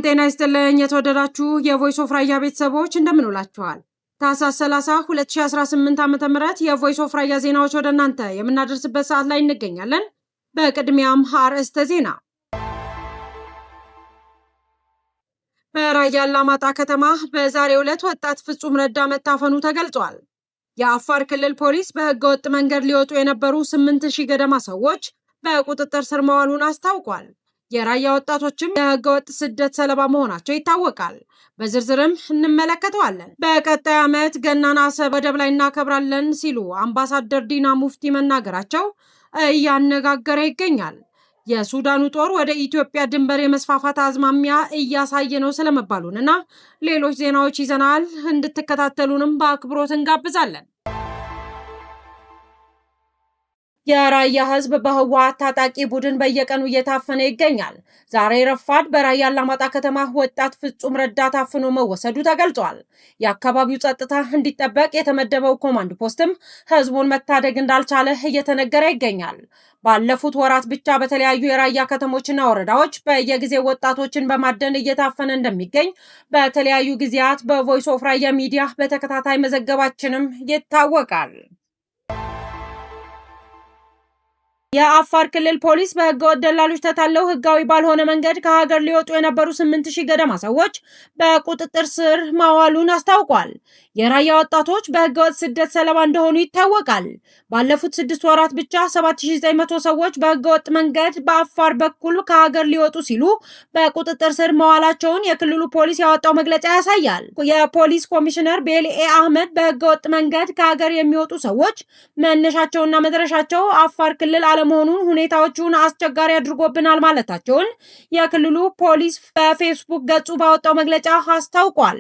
ጤና ይስጥልኝ የተወደዳችሁ የቮይስ ኦፍ ራያ ቤተሰቦች እንደምን ውላችኋል? ታህሳስ 30 2018 ዓ.ም የቮይስ ኦፍ ራያ ዜናዎች ወደ እናንተ የምናደርስበት ሰዓት ላይ እንገኛለን። በቅድሚያም አርዕስተ ዜና። በራያ አላማጣ ከተማ በዛሬው ዕለት ወጣት ፍጹም ረዳ መታፈኑ ተገልጿል። የአፋር ክልል ፖሊስ በህገወጥ መንገድ ሊወጡ የነበሩ 8000 ገደማ ሰዎች በቁጥጥር ስር መዋሉን አስታውቋል። የራያ ወጣቶችም የህገወጥ ስደት ሰለባ መሆናቸው ይታወቃል። በዝርዝርም እንመለከተዋለን። በቀጣይ ዓመት ገናን አሰብ ወደብ ላይ እናከብራለን ሲሉ አምባሳደር ዲና ሙፍቲ መናገራቸው እያነጋገረ ይገኛል። የሱዳኑ ጦር ወደ ኢትዮጵያ ድንበር የመስፋፋት አዝማሚያ እያሳየ ነው ስለመባሉንና ሌሎች ዜናዎች ይዘናል። እንድትከታተሉንም በአክብሮት እንጋብዛለን። የራያ ህዝብ በህወሓት ታጣቂ ቡድን በየቀኑ እየታፈነ ይገኛል። ዛሬ ረፋድ በራያ አላማጣ ከተማ ወጣት ፍጹም ረዳ ታፍኖ መወሰዱ ተገልጿል። የአካባቢው ጸጥታ እንዲጠበቅ የተመደበው ኮማንድ ፖስትም ህዝቡን መታደግ እንዳልቻለ እየተነገረ ይገኛል። ባለፉት ወራት ብቻ በተለያዩ የራያ ከተሞችና ወረዳዎች በየጊዜው ወጣቶችን በማደን እየታፈነ እንደሚገኝ በተለያዩ ጊዜያት በቮይስ ኦፍ ራያ ሚዲያ በተከታታይ መዘገባችንም ይታወቃል። የአፋር ክልል ፖሊስ በህገወጥ ደላሎች ተታለው ህጋዊ ባልሆነ መንገድ ከሀገር ሊወጡ የነበሩ 8000 ገደማ ሰዎች በቁጥጥር ስር ማዋሉን አስታውቋል። የራያ ወጣቶች በህገወጥ ስደት ሰለባ እንደሆኑ ይታወቃል። ባለፉት 6 ወራት ብቻ 7900 ሰዎች በህገወጥ መንገድ በአፋር በኩል ከሀገር ሊወጡ ሲሉ በቁጥጥር ስር መዋላቸውን የክልሉ ፖሊስ ያወጣው መግለጫ ያሳያል። የፖሊስ ኮሚሽነር ቤልኤ አህመድ በህገወጥ መንገድ ከሀገር የሚወጡ ሰዎች መነሻቸውና መድረሻቸው አፋር ክልል መሆኑን ሁኔታዎቹን አስቸጋሪ አድርጎብናል ማለታቸውን የክልሉ ፖሊስ በፌስቡክ ገጹ ባወጣው መግለጫ አስታውቋል።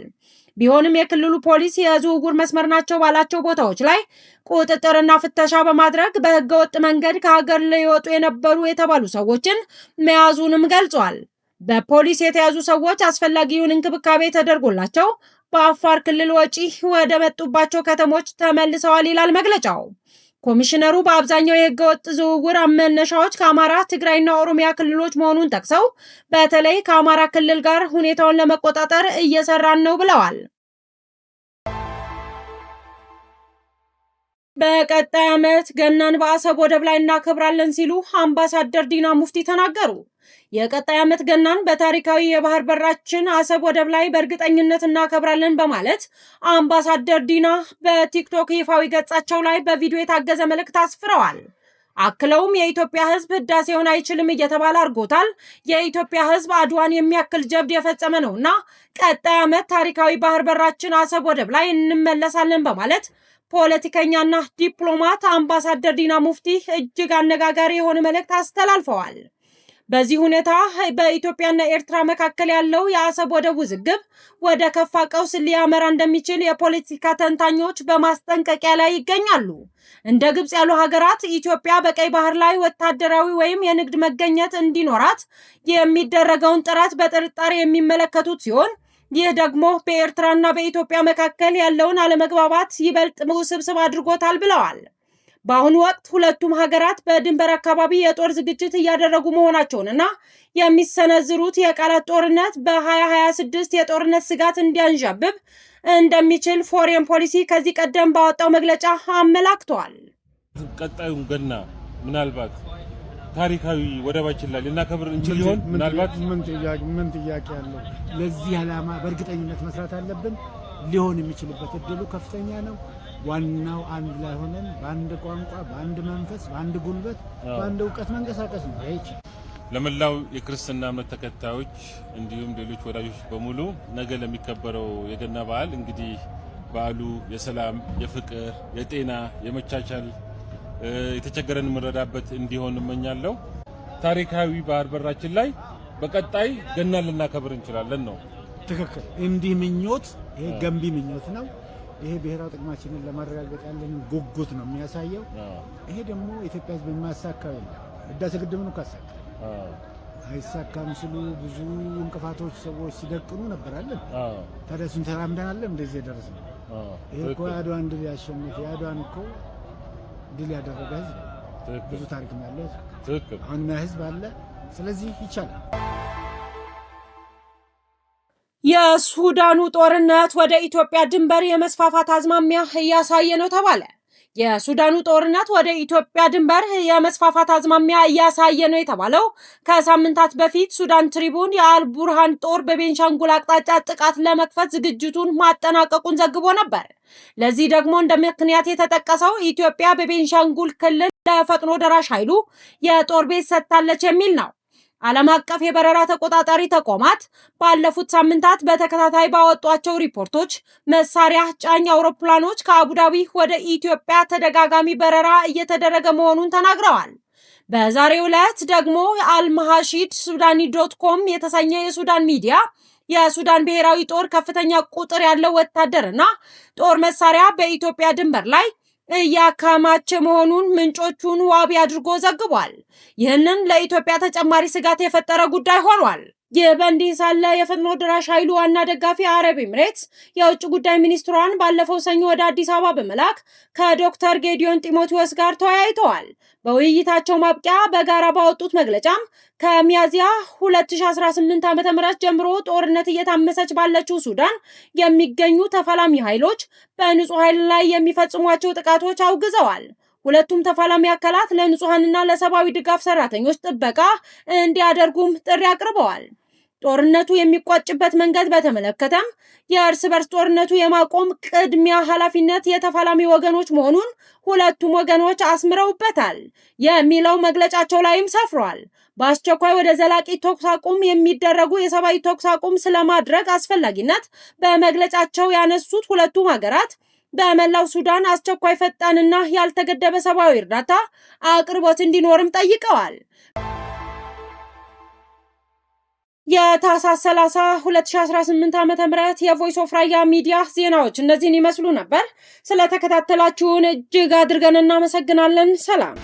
ቢሆንም የክልሉ ፖሊስ የዝውውር መስመር ናቸው ባላቸው ቦታዎች ላይ ቁጥጥርና ፍተሻ በማድረግ በህገወጥ መንገድ ከሀገር ሊወጡ የነበሩ የተባሉ ሰዎችን መያዙንም ገልጿል። በፖሊስ የተያዙ ሰዎች አስፈላጊውን እንክብካቤ ተደርጎላቸው በአፋር ክልል ወጪ ወደ መጡባቸው ከተሞች ተመልሰዋል ይላል መግለጫው። ኮሚሽነሩ በአብዛኛው የህገወጥ ዝውውር መነሻዎች ከአማራ፣ ትግራይና ኦሮሚያ ክልሎች መሆኑን ጠቅሰው በተለይ ከአማራ ክልል ጋር ሁኔታውን ለመቆጣጠር እየሰራን ነው ብለዋል። በቀጣይ ዓመት ገናን በአሰብ ወደብ ላይ እናከብራለን ሲሉ አምባሳደር ዲና ሙፍቲ ተናገሩ። የቀጣይ ዓመት ገናን በታሪካዊ የባህር በራችን አሰብ ወደብ ላይ በእርግጠኝነት እናከብራለን በማለት አምባሳደር ዲና በቲክቶክ ይፋዊ ገጻቸው ላይ በቪዲዮ የታገዘ መልእክት አስፍረዋል። አክለውም የኢትዮጵያ ህዝብ ህዳሴውን አይችልም እየተባለ አድርጎታል። የኢትዮጵያ ህዝብ አድዋን የሚያክል ጀብድ የፈጸመ ነውና ቀጣይ ዓመት ታሪካዊ ባህር በራችን አሰብ ወደብ ላይ እንመለሳለን በማለት ፖለቲከኛና ዲፕሎማት አምባሳደር ዲና ሙፍቲ እጅግ አነጋጋሪ የሆነ መልእክት አስተላልፈዋል። በዚህ ሁኔታ በኢትዮጵያና ኤርትራ መካከል ያለው የአሰብ ወደብ ውዝግብ ወደ ከፋ ቀውስ ሊያመራ እንደሚችል የፖለቲካ ተንታኞች በማስጠንቀቂያ ላይ ይገኛሉ። እንደ ግብጽ ያሉ ሀገራት ኢትዮጵያ በቀይ ባህር ላይ ወታደራዊ ወይም የንግድ መገኘት እንዲኖራት የሚደረገውን ጥረት በጥርጣሬ የሚመለከቱት ሲሆን ይህ ደግሞ በኤርትራና በኢትዮጵያ መካከል ያለውን አለመግባባት ይበልጥ ውስብስብ አድርጎታል ብለዋል። በአሁኑ ወቅት ሁለቱም ሀገራት በድንበር አካባቢ የጦር ዝግጅት እያደረጉ መሆናቸውንና የሚሰነዝሩት የቃላት ጦርነት በ2026 የጦርነት ስጋት እንዲያንዣብብ እንደሚችል ፎሬን ፖሊሲ ከዚህ ቀደም ባወጣው መግለጫ አመላክተዋል። ቀጣዩን ገና ምናልባት ታሪካዊ ወደባችን ላይ ልናከብር እንችል ይሆን? ምናልባት ምን ጥያቄ አለው? ለዚህ ዓላማ በእርግጠኝነት መስራት አለብን። ሊሆን የሚችልበት እድሉ ከፍተኛ ነው። ዋናው አንድ ላይ ሆነን በአንድ ቋንቋ፣ በአንድ መንፈስ፣ በአንድ ጉልበት፣ በአንድ እውቀት መንቀሳቀስ ነው። ለመላው የክርስትና እምነት ተከታዮች እንዲሁም ሌሎች ወዳጆች በሙሉ ነገ ለሚከበረው የገና በዓል እንግዲህ በዓሉ የሰላም፣ የፍቅር፣ የጤና፣ የመቻቻል የተቸገረን የምንረዳበት እንዲሆን እመኛለሁ። ታሪካዊ ባህር በራችን ላይ በቀጣይ ገና ልናከብር እንችላለን ነው። ትክክል። እንዲህ ምኞት፣ ይሄ ገንቢ ምኞት ነው። ይሄ ብሔራዊ ጥቅማችንን ለማረጋገጥ ያለን ጉጉት ነው የሚያሳየው። ይሄ ደግሞ ኢትዮጵያ ህዝብ የማያሳካው የለም። ህዳሴ ግድብን እኮ አሳካ አይሳካም ሲሉ ብዙ እንቅፋቶች ሰዎች ሲደቅኑ ነበራለን። ታዲያ እሱን ተራምደናለን እንደዚህ የደረስነው። ይሄ እኮ የአድዋን ድል ያሸነፈ የአድዋን እኮ ድል ያደረገ ህዝብ ብዙ ታሪክ ነው ያለው። አሁን ህዝብ አለ። ስለዚህ ይቻላል። የሱዳኑ ጦርነት ወደ ኢትዮጵያ ድንበር የመስፋፋት አዝማሚያ እያሳየ ነው ተባለ። የሱዳኑ ጦርነት ወደ ኢትዮጵያ ድንበር የመስፋፋት አዝማሚያ እያሳየ ነው የተባለው ከሳምንታት በፊት ሱዳን ትሪቡን የአልቡርሃን ጦር በቤንሻንጉል አቅጣጫ ጥቃት ለመክፈት ዝግጅቱን ማጠናቀቁን ዘግቦ ነበር። ለዚህ ደግሞ እንደ ምክንያት የተጠቀሰው ኢትዮጵያ በቤንሻንጉል ክልል ለፈጥኖ ደራሽ ኃይሉ የጦር ቤት ሰጥታለች የሚል ነው። ዓለም አቀፍ የበረራ ተቆጣጣሪ ተቋማት ባለፉት ሳምንታት በተከታታይ ባወጧቸው ሪፖርቶች መሳሪያ ጫኝ አውሮፕላኖች ከአቡዳቢ ወደ ኢትዮጵያ ተደጋጋሚ በረራ እየተደረገ መሆኑን ተናግረዋል። በዛሬው ዕለት ደግሞ አልማሃሺድ ሱዳኒ.com የተሰኘ የሱዳን ሚዲያ የሱዳን ብሔራዊ ጦር ከፍተኛ ቁጥር ያለው ወታደርና ጦር መሳሪያ በኢትዮጵያ ድንበር ላይ እያከማቸ መሆኑን ምንጮቹን ዋቢ አድርጎ ዘግቧል። ይህንን ለኢትዮጵያ ተጨማሪ ስጋት የፈጠረ ጉዳይ ሆኗል። ይህ በእንዲህ ሳለ የፈጥኖ ደራሽ ኃይሉ ዋና ደጋፊ አረብ ኤምሬትስ የውጭ ጉዳይ ሚኒስትሯን ባለፈው ሰኞ ወደ አዲስ አበባ በመላክ ከዶክተር ጌዲዮን ጢሞቴዎስ ጋር ተወያይተዋል። በውይይታቸው ማብቂያ በጋራ ባወጡት መግለጫም ከሚያዝያ 2018 ዓ.ም ጀምሮ ጦርነት እየታመሰች ባለችው ሱዳን የሚገኙ ተፋላሚ ኃይሎች በንጹህ ኃይል ላይ የሚፈጽሟቸው ጥቃቶች አውግዘዋል። ሁለቱም ተፋላሚ አካላት ለንጹሃንና ለሰብአዊ ድጋፍ ሰራተኞች ጥበቃ እንዲያደርጉም ጥሪ አቅርበዋል። ጦርነቱ የሚቋጭበት መንገድ በተመለከተም የእርስ በርስ ጦርነቱ የማቆም ቅድሚያ ኃላፊነት የተፋላሚ ወገኖች መሆኑን ሁለቱም ወገኖች አስምረውበታል የሚለው መግለጫቸው ላይም ሰፍሯል። በአስቸኳይ ወደ ዘላቂ ተኩስ አቁም የሚደረጉ የሰብአዊ ተኩስ አቁም ስለማድረግ አስፈላጊነት በመግለጫቸው ያነሱት ሁለቱም ሀገራት በመላው ሱዳን አስቸኳይ ፈጣንና ያልተገደበ ሰብአዊ እርዳታ አቅርቦት እንዲኖርም ጠይቀዋል። የታህሳስ 30 2018 ዓ.ም የቮይስ ኦፍ ራያ ሚዲያ ዜናዎች እነዚህን ይመስሉ ነበር። ስለተከታተላችሁን እጅግ አድርገን እናመሰግናለን። ሰላም።